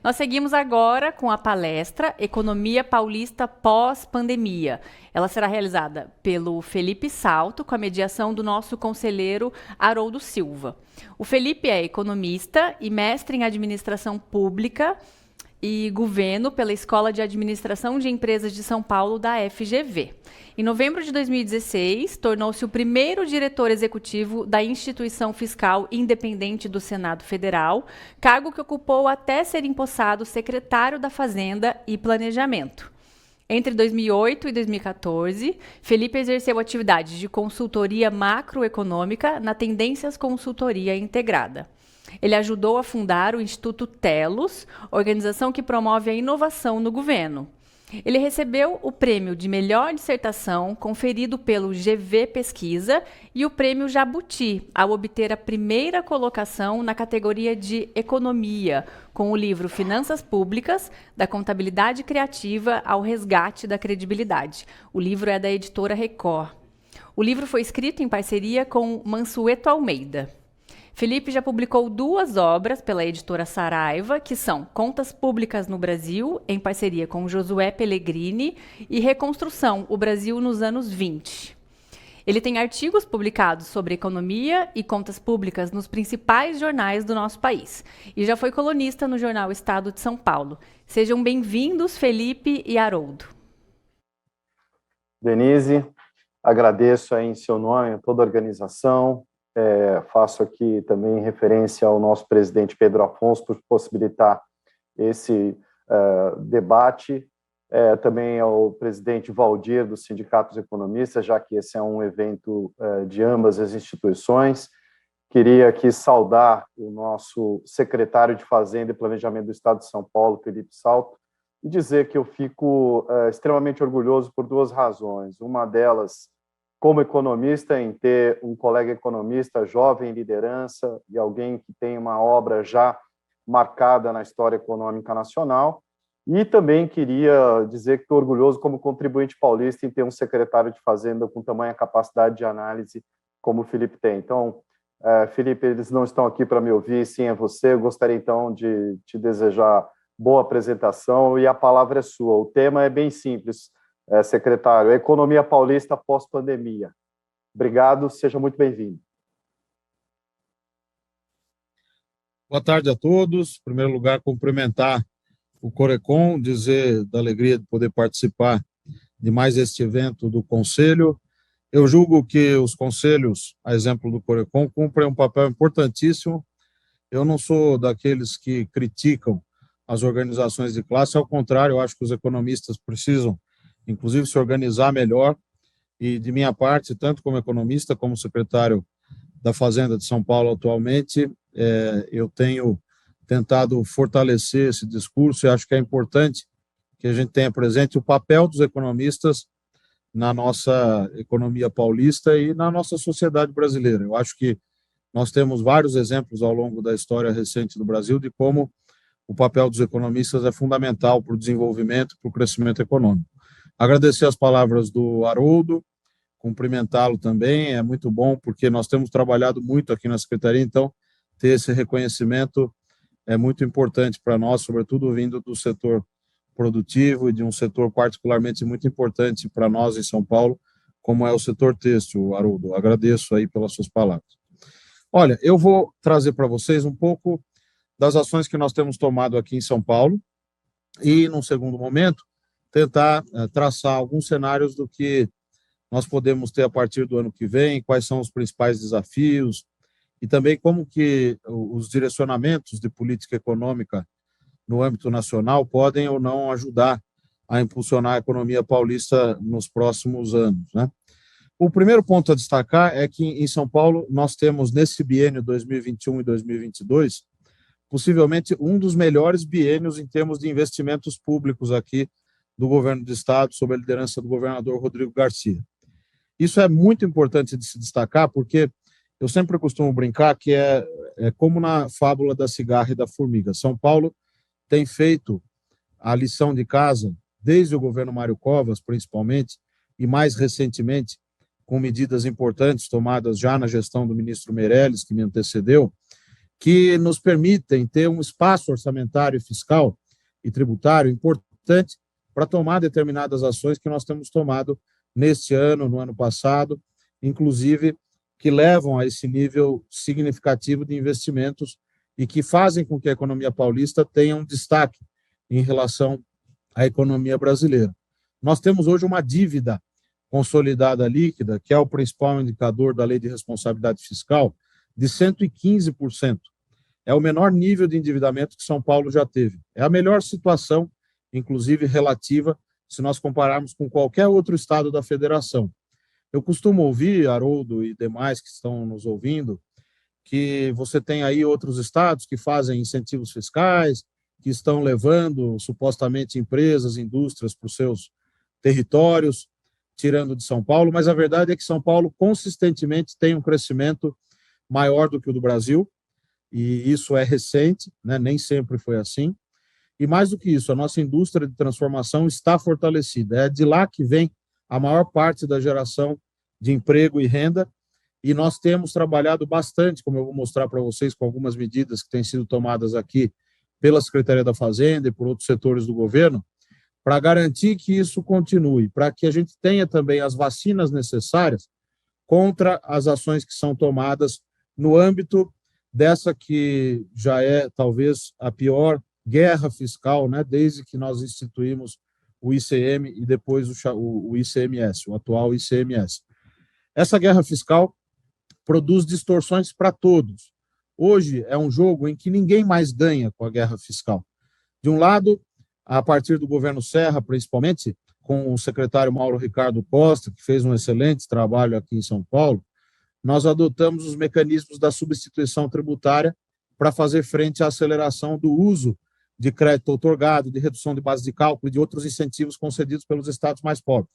Nós seguimos agora com a palestra Economia Paulista pós-pandemia. Ela será realizada pelo Felipe Salto, com a mediação do nosso conselheiro Haroldo Silva. O Felipe é economista e mestre em administração pública e governo pela Escola de Administração de Empresas de São Paulo, da FGV. Em novembro de 2016, tornou-se o primeiro diretor executivo da Instituição Fiscal Independente do Senado Federal, cargo que ocupou até ser empossado secretário da Fazenda e Planejamento. Entre 2008 e 2014, Felipe exerceu atividades de consultoria macroeconômica na Tendências Consultoria Integrada. Ele ajudou a fundar o Instituto Telos, organização que promove a inovação no governo. Ele recebeu o prêmio de melhor dissertação conferido pelo GV Pesquisa e o prêmio Jabuti, ao obter a primeira colocação na categoria de Economia, com o livro Finanças Públicas, da Contabilidade Criativa ao Resgate da Credibilidade. O livro é da editora Record. O livro foi escrito em parceria com Mansueto Almeida. Felipe já publicou 2 obras pela editora Saraiva, que são Contas Públicas no Brasil, em parceria com Josué Pellegrini, e Reconstrução, o Brasil nos anos 20. Ele tem artigos publicados sobre economia e contas públicas nos principais jornais do nosso país, e já foi colunista no jornal Estado de São Paulo. Sejam bem-vindos, Felipe e Haroldo. Denise, agradeço aí em seu nome a toda a organização. Faço aqui também referência ao nosso presidente Pedro Afonso por possibilitar esse debate, também ao presidente Valdir do Sindicato dos Economistas, já que esse é um evento de ambas as instituições. Queria aqui saudar o nosso secretário de Fazenda e Planejamento do Estado de São Paulo, Felipe Salto, e dizer que eu fico extremamente orgulhoso por 2 razões. Uma delas, como economista, em ter um colega economista jovem em liderança e alguém que tem uma obra já marcada na história econômica nacional. E também queria dizer que estou orgulhoso como contribuinte paulista em ter um secretário de Fazenda com tamanha capacidade de análise como o Felipe tem. Então, Felipe, eles não estão aqui para me ouvir, sim é você. Eu gostaria, então, de te desejar boa apresentação e a palavra é sua. O tema é bem simples, secretário, Economia Paulista pós-pandemia. Obrigado, seja muito bem-vindo. Boa tarde a todos. Em primeiro lugar, cumprimentar o Corecon, dizer da alegria de poder participar de mais este evento do Conselho. Eu julgo que os conselhos, a exemplo do Corecon, cumprem um papel importantíssimo. Eu não sou daqueles que criticam as organizações de classe, ao contrário, eu acho que os economistas precisam inclusive se organizar melhor, e de minha parte, tanto como economista, como secretário da Fazenda de São Paulo atualmente, eu tenho tentado fortalecer esse discurso e acho que é importante que a gente tenha presente o papel dos economistas na nossa economia paulista e na nossa sociedade brasileira. Eu acho que nós temos vários exemplos ao longo da história recente do Brasil de como o papel dos economistas é fundamental para o desenvolvimento, para o crescimento econômico. Agradecer as palavras do Haroldo, cumprimentá-lo também, é muito bom, porque nós temos trabalhado muito aqui na Secretaria, então, ter esse reconhecimento é muito importante para nós, sobretudo vindo do setor produtivo e de um setor particularmente muito importante para nós em São Paulo, como é o setor têxtil, Haroldo. Agradeço aí pelas suas palavras. Olha, eu vou trazer para vocês um pouco das ações que nós temos tomado aqui em São Paulo e, num segundo momento, tentar traçar alguns cenários do que nós podemos ter a partir do ano que vem, quais são os principais desafios e também como que os direcionamentos de política econômica no âmbito nacional podem ou não ajudar a impulsionar a economia paulista nos próximos anos, né? O primeiro ponto a destacar é que em São Paulo nós temos nesse biênio 2021 e 2022 possivelmente um dos melhores biênios em termos de investimentos públicos aqui do governo do estado, sob a liderança do governador Rodrigo Garcia. Isso é muito importante de se destacar, porque eu sempre costumo brincar que é como na fábula da cigarra e da formiga. São Paulo tem feito a lição de casa, desde o governo Mário Covas, principalmente, e mais recentemente, com medidas importantes tomadas já na gestão do ministro Meirelles, que me antecedeu, que nos permitem ter um espaço orçamentário, fiscal e tributário importante para tomar determinadas ações que nós temos tomado neste ano, no ano passado, inclusive que levam a esse nível significativo de investimentos e que fazem com que a economia paulista tenha um destaque em relação à economia brasileira. Nós temos hoje uma dívida consolidada líquida, que é o principal indicador da Lei de Responsabilidade Fiscal, de 115%. É o menor nível de endividamento que São Paulo já teve. É a melhor situação, inclusive relativa, se nós compararmos com qualquer outro estado da federação. Eu costumo ouvir, Haroldo e demais que estão nos ouvindo, que você tem aí outros estados que fazem incentivos fiscais, que estão levando supostamente empresas, indústrias para os seus territórios, tirando de São Paulo, mas a verdade é que São Paulo consistentemente tem um crescimento maior do que o do Brasil, e isso é recente, né? Nem sempre foi assim. E mais do que isso, a nossa indústria de transformação está fortalecida. É de lá que vem a maior parte da geração de emprego e renda, e nós temos trabalhado bastante, como eu vou mostrar para vocês, com algumas medidas que têm sido tomadas aqui pela Secretaria da Fazenda e por outros setores do governo, para garantir que isso continue, para que a gente tenha também as vacinas necessárias contra as ações que são tomadas no âmbito dessa que já é talvez a pior guerra fiscal, né, desde que nós instituímos o ICM e depois o ICMS, o atual ICMS. Essa guerra fiscal produz distorções para todos. Hoje é um jogo em que ninguém mais ganha com a guerra fiscal. De um lado, a partir do governo Serra, principalmente, com o secretário Mauro Ricardo Costa, que fez um excelente trabalho aqui em São Paulo, nós adotamos os mecanismos da substituição tributária para fazer frente à aceleração do uso de crédito outorgado, de redução de base de cálculo e de outros incentivos concedidos pelos estados mais pobres.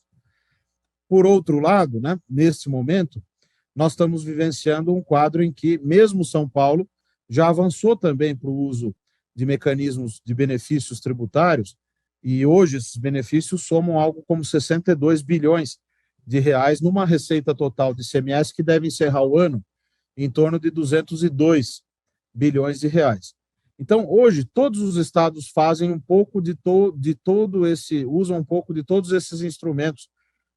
Por outro lado, né, nesse momento, nós estamos vivenciando um quadro em que, mesmo São Paulo, já avançou também para o uso de mecanismos de benefícios tributários, e hoje esses benefícios somam algo como 62 bilhões de reais numa receita total de ICMS que deve encerrar o ano em torno de 202 bilhões de reais. Então, hoje, todos os estados fazem um pouco usam um pouco de todos esses instrumentos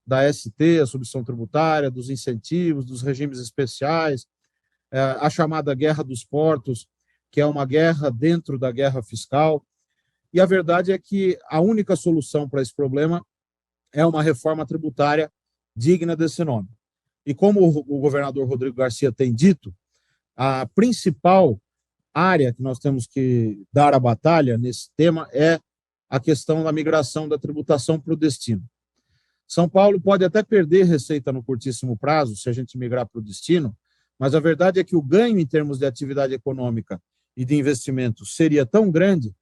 da ST, a substituição tributária, dos incentivos, dos regimes especiais, a chamada guerra dos portos, que é uma guerra dentro da guerra fiscal. E a verdade é que a única solução para esse problema é uma reforma tributária digna desse nome. E como o governador Rodrigo Garcia tem dito, a principal área que nós temos que dar a batalha nesse tema é a questão da migração da tributação para o destino. São Paulo pode até perder receita no curtíssimo prazo, se a gente migrar para o destino, mas a verdade é que o ganho em termos de atividade econômica e de investimento seria tão grande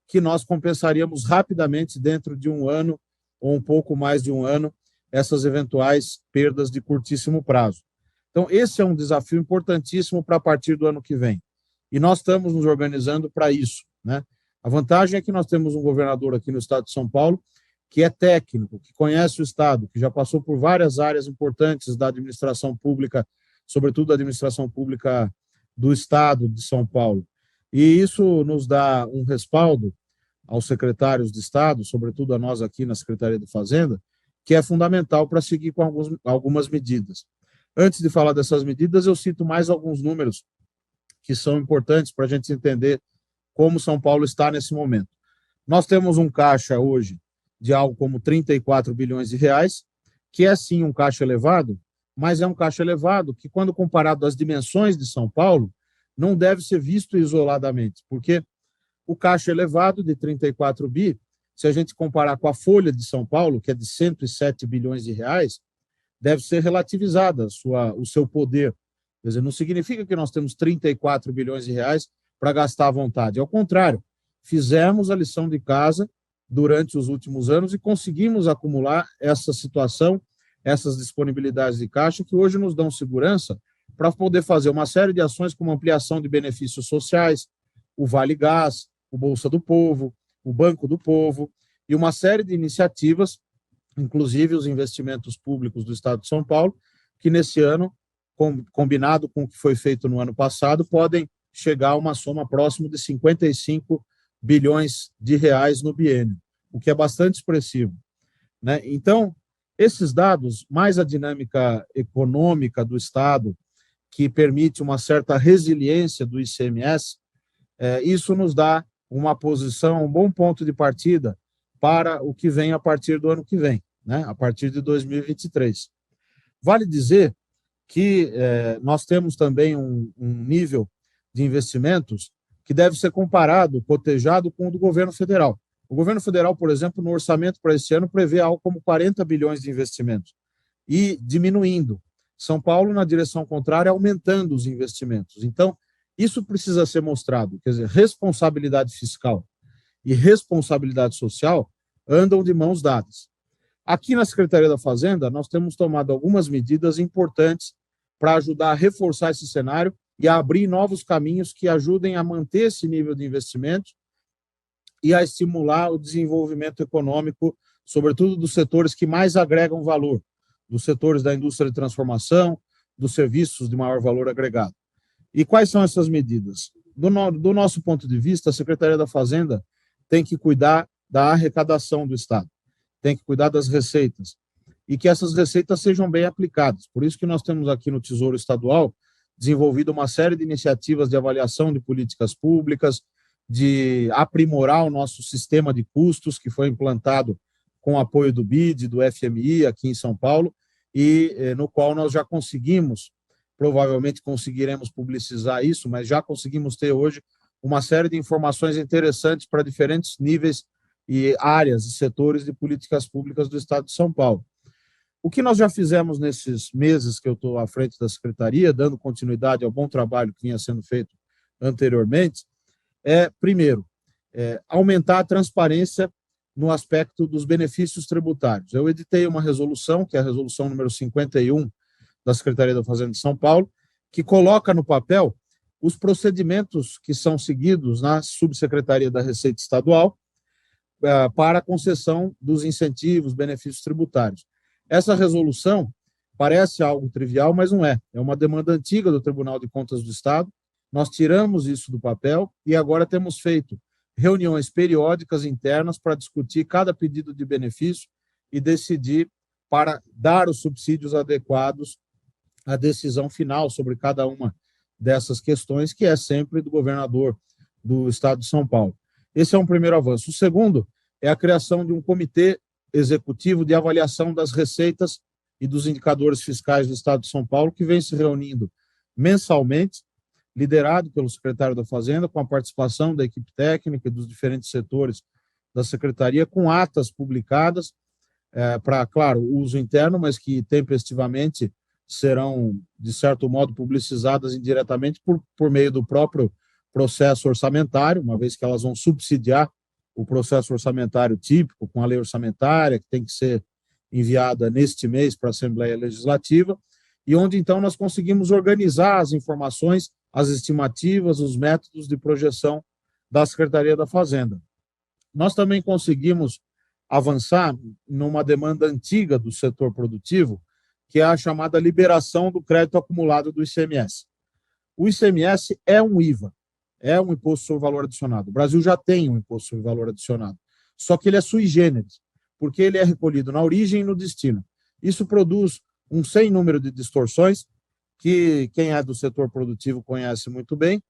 que nós compensaríamos rapidamente, dentro de um ano ou um pouco mais de um ano, essas eventuais perdas de curtíssimo prazo. Então, esse é um desafio importantíssimo para a partir do ano que vem. E nós estamos nos organizando para isso, né? A vantagem é que nós temos um governador aqui no estado de São Paulo que é técnico, que conhece o estado, que já passou por várias áreas importantes da administração pública, sobretudo da administração pública do estado de São Paulo. E isso nos dá um respaldo aos secretários de estado, sobretudo a nós aqui na Secretaria de Fazenda, que é fundamental para seguir com algumas medidas. Antes de falar dessas medidas, eu cito mais alguns números que são importantes para a gente entender como São Paulo está nesse momento. Nós temos um caixa hoje de algo como 34 bilhões de reais, que é sim um caixa elevado, mas é um caixa elevado que, quando comparado às dimensões de São Paulo, não deve ser visto isoladamente, porque o caixa elevado de 34 bi, se a gente comparar com a folha de São Paulo, que é de 107 bilhões de reais, deve ser relativizada o seu poder. Quer dizer, não significa que nós temos 34 bilhões de reais para gastar à vontade. Ao contrário, fizemos a lição de casa durante os últimos anos e conseguimos acumular essa situação, essas disponibilidades de caixa que hoje nos dão segurança para poder fazer uma série de ações como ampliação de benefícios sociais, o Vale Gás, o Bolsa do Povo, o Banco do Povo e uma série de iniciativas, inclusive os investimentos públicos do Estado de São Paulo, que nesse ano, combinado com o que foi feito no ano passado, podem chegar a uma soma próxima de 55 bilhões de reais no biênio, o que é bastante expressivo, né? Então, esses dados, mais a dinâmica econômica do Estado, que permite uma certa resiliência do ICMS, isso nos dá uma posição, um bom ponto de partida para o que vem a partir do ano que vem, né? A partir de 2023. Vale dizer que nós temos também um nível de investimentos que deve ser comparado, cotejado com o do governo federal. O governo federal, por exemplo, no orçamento para esse ano, prevê algo como 40 bilhões de investimentos e diminuindo. São Paulo, na direção contrária, aumentando os investimentos. Então, isso precisa ser mostrado, quer dizer, responsabilidade fiscal e responsabilidade social andam de mãos dadas. Aqui na Secretaria da Fazenda, nós temos tomado algumas medidas importantes para ajudar a reforçar esse cenário e a abrir novos caminhos que ajudem a manter esse nível de investimento e a estimular o desenvolvimento econômico, sobretudo dos setores que mais agregam valor, dos setores da indústria de transformação, dos serviços de maior valor agregado. E quais são essas medidas? Do nosso ponto de vista, a Secretaria da Fazenda tem que cuidar da arrecadação do Estado, tem que cuidar das receitas, e que essas receitas sejam bem aplicadas. Por isso que nós temos aqui no Tesouro Estadual desenvolvido uma série de iniciativas de avaliação de políticas públicas, de aprimorar o nosso sistema de custos, que foi implantado com o apoio do BID, do FMI, aqui em São Paulo, e no qual nós já conseguimos, provavelmente conseguiremos publicizar isso, mas já conseguimos ter hoje uma série de informações interessantes para diferentes níveis e áreas e setores de políticas públicas do Estado de São Paulo. O que nós já fizemos nesses meses que eu estou à frente da Secretaria, dando continuidade ao bom trabalho que vinha sendo feito anteriormente, primeiro, aumentar a transparência no aspecto dos benefícios tributários. Eu editei uma resolução, que é a resolução número 51 da Secretaria da Fazenda de São Paulo, que coloca no papel os procedimentos que são seguidos na Subsecretaria da Receita Estadual para a concessão dos incentivos, benefícios tributários. Essa resolução parece algo trivial, mas não é. É uma demanda antiga do Tribunal de Contas do Estado. Nós tiramos isso do papel e agora temos feito reuniões periódicas internas para discutir cada pedido de benefício e decidir para dar os subsídios adequados à decisão final sobre cada uma dessas questões, que é sempre do governador do Estado de São Paulo. Esse é um primeiro avanço. O segundo é a criação de um comitê executivo de avaliação das receitas e dos indicadores fiscais do Estado de São Paulo, que vem se reunindo mensalmente, liderado pelo secretário da Fazenda, com a participação da equipe técnica e dos diferentes setores da Secretaria, com atas publicadas para, claro, uso interno, mas que tempestivamente serão, de certo modo, publicizadas indiretamente por meio do próprio processo orçamentário, uma vez que elas vão subsidiar o processo orçamentário típico, com a lei orçamentária, que tem que ser enviada neste mês para a Assembleia Legislativa, e onde, então, nós conseguimos organizar as informações, as estimativas, os métodos de projeção da Secretaria da Fazenda. Nós também conseguimos avançar numa demanda antiga do setor produtivo, que é a chamada liberação do crédito acumulado do ICMS. O ICMS é um IVA, é um imposto sobre valor adicionado. O Brasil já tem um imposto sobre valor adicionado, só que ele é sui generis, porque ele é recolhido na origem e no destino. Isso produz um sem número de distorções, que quem é do setor produtivo conhece muito bem,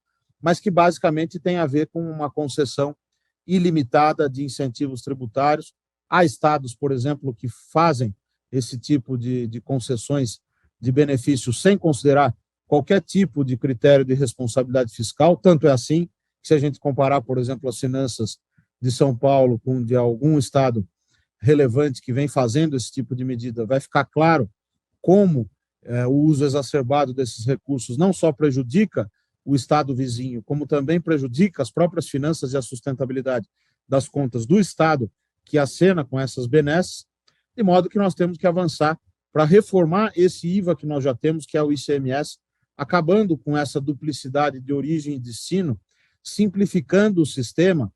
mas que basicamente tem a ver com uma concessão ilimitada de incentivos tributários. Há estados, por exemplo, que fazem esse tipo de concessões de benefícios sem considerar qualquer tipo de critério de responsabilidade fiscal. Tanto é assim que, se a gente comparar, por exemplo, as finanças de São Paulo com de algum estado relevante que vem fazendo esse tipo de medida, vai ficar claro como o uso exacerbado desses recursos não só prejudica o estado vizinho, como também prejudica as próprias finanças e a sustentabilidade das contas do estado que acena com essas benesses, de modo que nós temos que avançar para reformar esse IVA que nós já temos, que é o ICMS, acabando com essa duplicidade de origem e destino, simplificando o sistema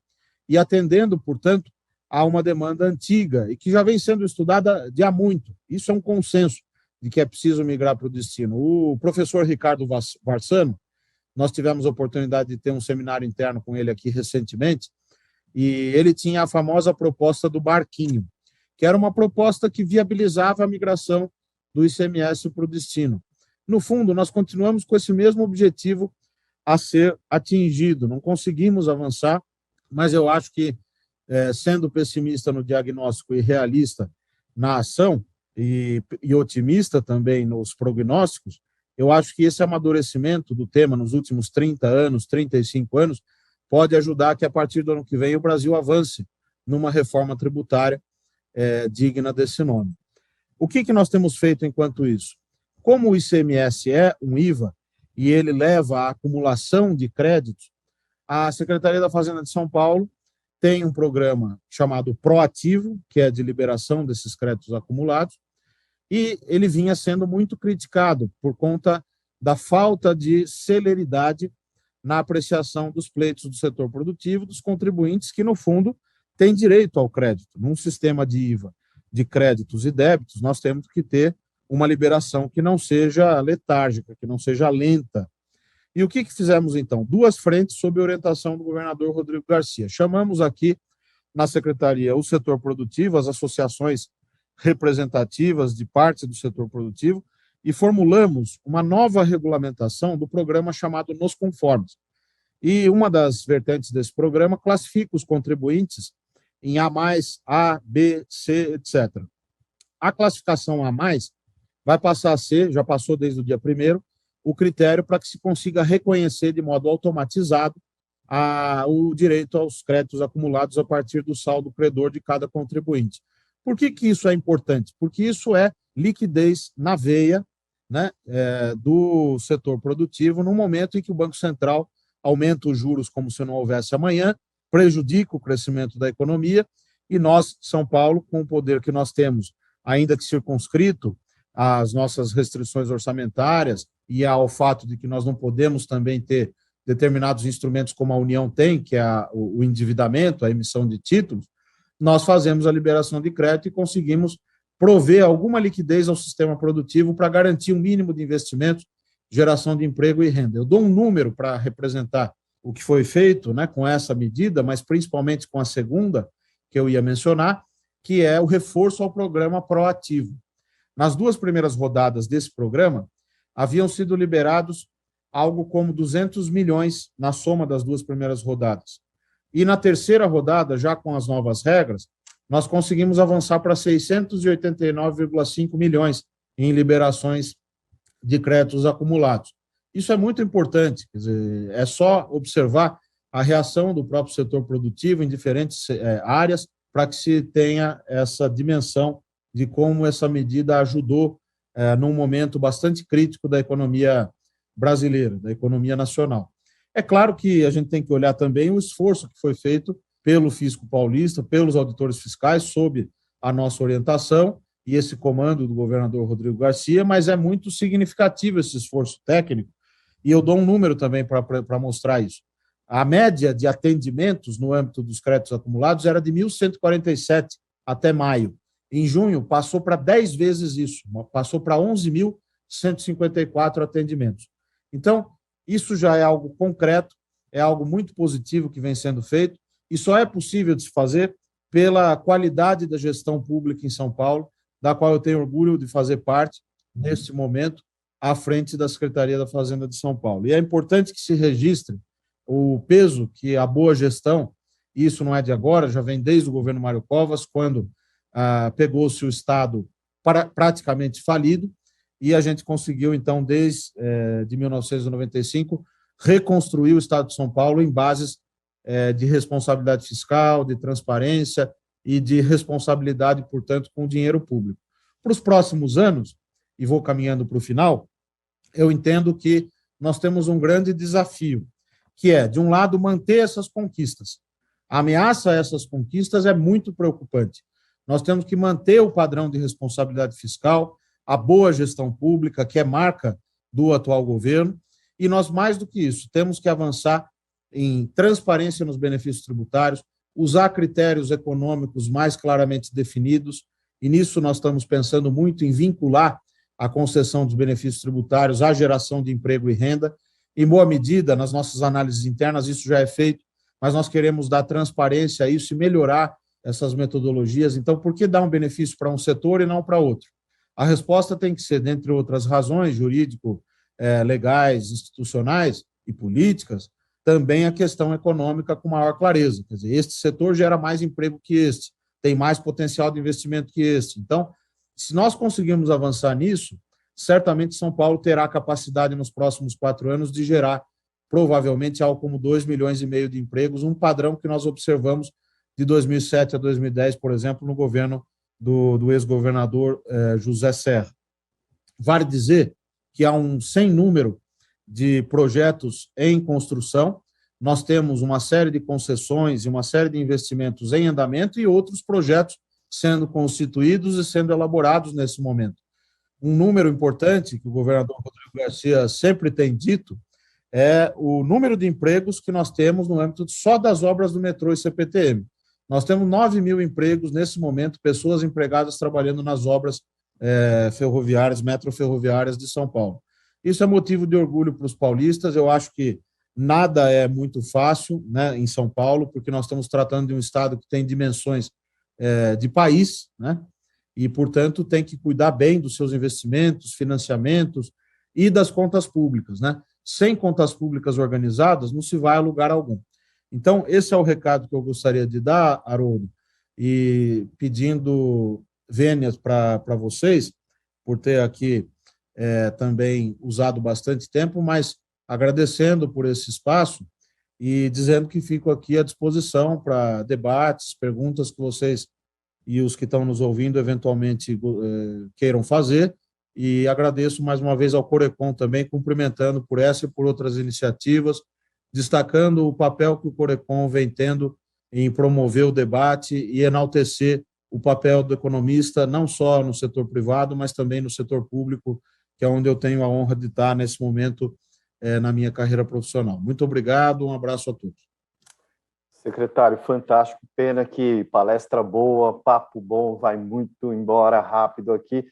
e atendendo, portanto, a uma demanda antiga e que já vem sendo estudada de há muito. Isso é um consenso de que é preciso migrar para o destino. O professor Ricardo Varsano, nós tivemos a oportunidade de ter um seminário interno com ele aqui recentemente, e ele tinha a famosa proposta do barquinho, que era uma proposta que viabilizava a migração do ICMS para o destino. No fundo, nós continuamos com esse mesmo objetivo a ser atingido, não conseguimos avançar, mas eu acho que, sendo pessimista no diagnóstico e realista na ação, e otimista também nos prognósticos, eu acho que esse amadurecimento do tema nos últimos 30 anos, 35 anos, pode ajudar que, a partir do ano que vem, o Brasil avance numa reforma tributária digna desse nome. O que nós temos feito enquanto isso? Como o ICMS é um IVA e ele leva à acumulação de créditos, a Secretaria da Fazenda de São Paulo tem um programa chamado Proativo, que é de liberação desses créditos acumulados, e ele vinha sendo muito criticado por conta da falta de celeridade na apreciação dos pleitos do setor produtivo, dos contribuintes que, no fundo, têm direito ao crédito. Num sistema de IVA de créditos e débitos, nós temos que ter uma liberação que não seja letárgica, que não seja lenta. E o que fizemos, então? 2 frentes sob orientação do governador Rodrigo Garcia. Chamamos aqui na Secretaria o setor produtivo, as associações representativas de partes do setor produtivo, e formulamos uma nova regulamentação do programa chamado Nos Conformes. E uma das vertentes desse programa classifica os contribuintes em A+, A, B, C, etc. A classificação A+, vai passar a ser, já passou desde o dia 1º, o critério para que se consiga reconhecer de modo automatizado o direito aos créditos acumulados a partir do saldo credor de cada contribuinte. Por que isso é importante? Porque isso é liquidez na veia, né, do setor produtivo, no momento em que o Banco Central aumenta os juros como se não houvesse amanhã, prejudica o crescimento da economia, e nós, São Paulo, com o poder que nós temos, ainda que circunscrito às nossas restrições orçamentárias e ao fato de que nós não podemos também ter determinados instrumentos como a União tem, que é o endividamento, a emissão de títulos, nós fazemos a liberação de crédito e conseguimos prover alguma liquidez ao sistema produtivo para garantir um mínimo de investimentos, geração de emprego e renda. Eu dou um número para representar o que foi feito, né, com essa medida, mas principalmente com a segunda, que eu ia mencionar, que é o reforço ao programa Proativo. Nas 2 primeiras rodadas desse programa, haviam sido liberados algo como 200 milhões na soma das 2 primeiras rodadas. E na terceira rodada, já com as novas regras, nós conseguimos avançar para 689,5 milhões em liberações de créditos acumulados. Isso é muito importante, quer dizer, é só observar a reação do próprio setor produtivo em diferentes áreas para que se tenha essa dimensão de como essa medida ajudou num momento bastante crítico da economia brasileira, da economia nacional. É claro que a gente tem que olhar também o esforço que foi feito pelo Fisco Paulista, pelos auditores fiscais, sob a nossa orientação e esse comando do governador Rodrigo Garcia, mas é muito significativo esse esforço técnico, e eu dou um número também para mostrar isso. A média de atendimentos no âmbito dos créditos acumulados era de 1.147 até maio. Em junho, passou para 10 vezes isso, passou para 11.154 atendimentos. Então, isso já é algo concreto, é algo muito positivo que vem sendo feito, e só é possível de se fazer pela qualidade da gestão pública em São Paulo, da qual eu tenho orgulho de fazer parte, neste momento, à frente da Secretaria da Fazenda de São Paulo. E é importante que se registre o peso que a boa gestão, e isso não é de agora, já vem desde o governo Mário Covas, quando pegou-se o Estado praticamente falido, e a gente conseguiu, então, desde de 1995, reconstruir o Estado de São Paulo em bases de responsabilidade fiscal, de transparência e de responsabilidade, portanto, com o dinheiro público. Para os próximos anos, e vou caminhando para o final, eu entendo que nós temos um grande desafio, que é, de um lado, manter essas conquistas. A ameaça a essas conquistas é muito preocupante. Nós temos que manter o padrão de responsabilidade fiscal, a boa gestão pública, que é marca do atual governo, e nós, mais do que isso, temos que avançar em transparência nos benefícios tributários, usar critérios econômicos mais claramente definidos, e nisso nós estamos pensando muito em vincular a concessão dos benefícios tributários à geração de emprego e renda, Em boa medida, nas nossas análises internas, isso já é feito, mas nós queremos dar transparência a isso e melhorar essas metodologias. Então, por que dar um benefício para um setor e não para outro? A resposta tem que ser, dentre outras razões, jurídico, legais, institucionais e políticas, também a questão econômica com maior clareza. Quer dizer, este setor gera mais emprego que este, tem mais potencial de investimento que este. Então, se nós conseguirmos avançar nisso, certamente São Paulo terá capacidade nos próximos 4 anos de gerar provavelmente algo como 2,5 milhões de empregos, um padrão que nós observamos de 2007 a 2010, por exemplo, no governo do ex-governador José Serra. Vale dizer que há um sem número de projetos em construção, nós temos uma série de concessões e uma série de investimentos em andamento e outros projetos sendo constituídos e sendo elaborados nesse momento. Um número importante que o governador Rodrigo Garcia sempre tem dito é o número de empregos que nós temos no âmbito só das obras do metrô e CPTM. Nós temos 9 mil empregos nesse momento, pessoas empregadas trabalhando nas obras ferroviárias, metroferroviárias de São Paulo. Isso é motivo de orgulho para os paulistas. Eu acho que nada é muito fácil, né, em São Paulo, porque nós estamos tratando de um estado que tem dimensões de país, né, e, portanto, tem que cuidar bem dos seus investimentos, financiamentos e das contas públicas, né? Sem contas públicas organizadas, não se vai a lugar algum. Então, esse é o recado que eu gostaria de dar, Haroldo, e pedindo vênias para vocês, por ter aqui também usado bastante tempo, mas agradecendo por esse espaço e dizendo que fico aqui à disposição para debates, perguntas que vocês e os que estão nos ouvindo eventualmente queiram fazer, e agradeço mais uma vez ao Corecon também, cumprimentando por essa e por outras iniciativas, destacando o papel que o Corecon vem tendo em promover o debate e enaltecer o papel do economista, não só no setor privado, mas também no setor público, que é onde eu tenho a honra de estar nesse momento na minha carreira profissional. Muito obrigado, um abraço a todos. Secretário, fantástico, pena que palestra boa, papo bom, vai muito embora rápido aqui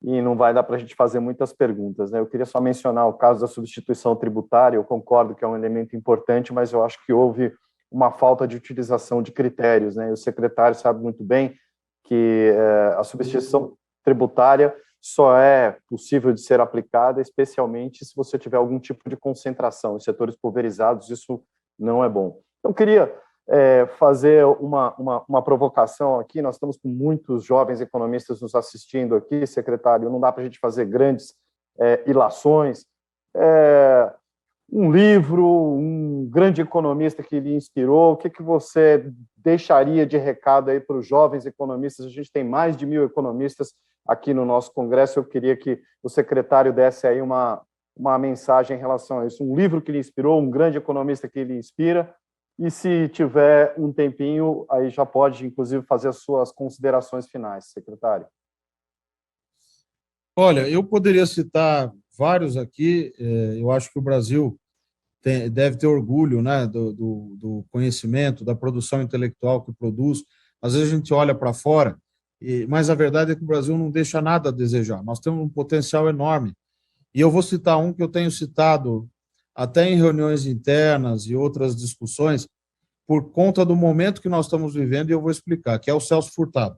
e não vai dar para a gente fazer muitas perguntas, né? Eu queria só mencionar o caso da substituição tributária. Eu concordo que é um elemento importante, mas eu acho que houve uma falta de utilização de critérios, né? O secretário sabe muito bem que a substituição tributária só é possível de ser aplicada, especialmente se você tiver algum tipo de concentração. Em setores pulverizados, isso não é bom. Então, eu queria fazer uma provocação aqui. Nós estamos com muitos jovens economistas nos assistindo aqui, secretário, não dá para a gente fazer grandes ilações. Um livro, um grande economista que lhe inspirou, o que você deixaria de recado aí para os jovens economistas? A gente tem mais de 1.000 economistas aqui no nosso congresso. Eu queria que o secretário desse aí uma mensagem em relação a isso. Um livro que lhe inspirou, um grande economista que lhe inspira. E se tiver um tempinho, aí já pode, inclusive, fazer as suas considerações finais, secretário. Olha, eu poderia citar vários aqui. Eu acho que o Brasil deve ter orgulho, né, do conhecimento, da produção intelectual que produz. Às vezes a gente olha para fora, mas a verdade é que o Brasil não deixa nada a desejar. Nós temos um potencial enorme. E eu vou citar um que eu tenho citado até em reuniões internas e outras discussões, por conta do momento que nós estamos vivendo, e eu vou explicar, que é o Celso Furtado.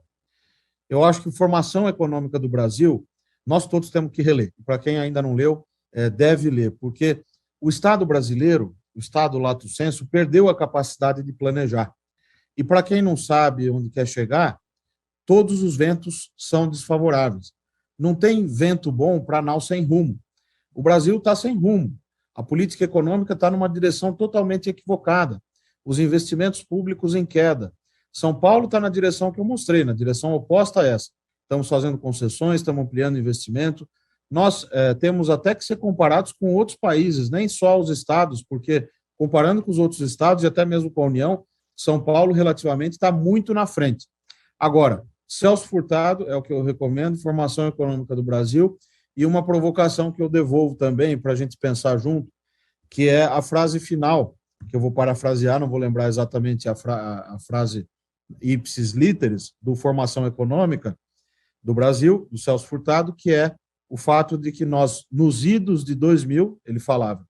Eu acho que a formação econômica do Brasil, nós todos temos que reler. Para quem ainda não leu, deve ler, porque o Estado brasileiro, o Estado lato sensu, perdeu a capacidade de planejar. E para quem não sabe onde quer chegar, todos os ventos são desfavoráveis. Não tem vento bom para nau sem rumo. O Brasil está sem rumo. A política econômica está numa direção totalmente equivocada. Os investimentos públicos em queda. São Paulo está na direção que eu mostrei, na direção oposta a essa. Estamos fazendo concessões, estamos ampliando investimento. Nós temos até que ser comparados com outros países, nem só os estados, porque comparando com os outros estados e até mesmo com a União, São Paulo relativamente está muito na frente. Agora, Celso Furtado é o que eu recomendo, Formação Econômica do Brasil, e uma provocação que eu devolvo também para a gente pensar junto, que é a frase final, que eu vou parafrasear, não vou lembrar exatamente a frase ipsis literis, do Formação Econômica do Brasil, do Celso Furtado, que é o fato de que nós, nos idos de 2000, ele falava,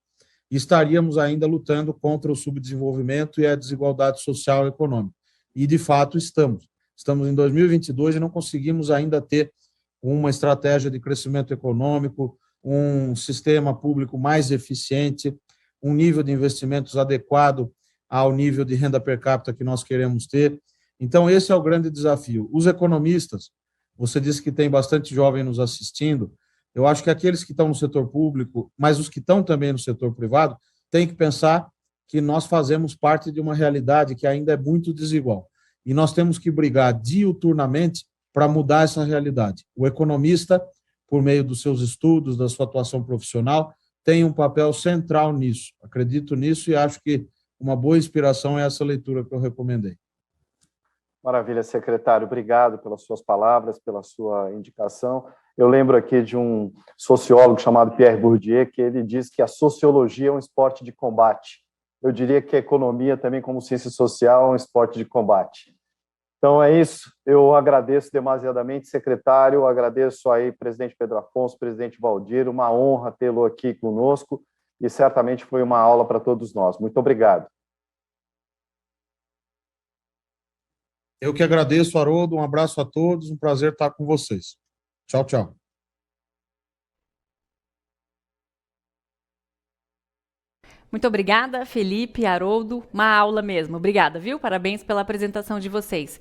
e estaríamos ainda lutando contra o subdesenvolvimento e a desigualdade social e econômica. E, de fato, estamos. Estamos em 2022 e não conseguimos ainda ter uma estratégia de crescimento econômico, um sistema público mais eficiente, um nível de investimentos adequado ao nível de renda per capita que nós queremos ter. Então, esse é o grande desafio. Os economistas, você disse que tem bastante jovem nos assistindo, eu acho que aqueles que estão no setor público, mas os que estão também no setor privado, têm que pensar que nós fazemos parte de uma realidade que ainda é muito desigual. E nós temos que brigar diuturnamente para mudar essa realidade. O economista, por meio dos seus estudos, da sua atuação profissional, tem um papel central nisso. Acredito nisso e acho que uma boa inspiração é essa leitura que eu recomendei. Maravilha, secretário. Obrigado pelas suas palavras, pela sua indicação. Eu lembro aqui de um sociólogo chamado Pierre Bourdieu, que ele diz que a sociologia é um esporte de combate. Eu diria que a economia, também como ciência social, é um esporte de combate. Então é isso. Eu agradeço demasiadamente, secretário, agradeço aí, presidente Pedro Afonso, presidente Valdir, uma honra tê-lo aqui conosco e certamente foi uma aula para todos nós. Muito obrigado. Eu que agradeço, Haroldo, um abraço a todos, um prazer estar com vocês. Tchau, tchau. Muito obrigada, Felipe, Haroldo. Uma aula mesmo. Obrigada, viu? Parabéns pela apresentação de vocês.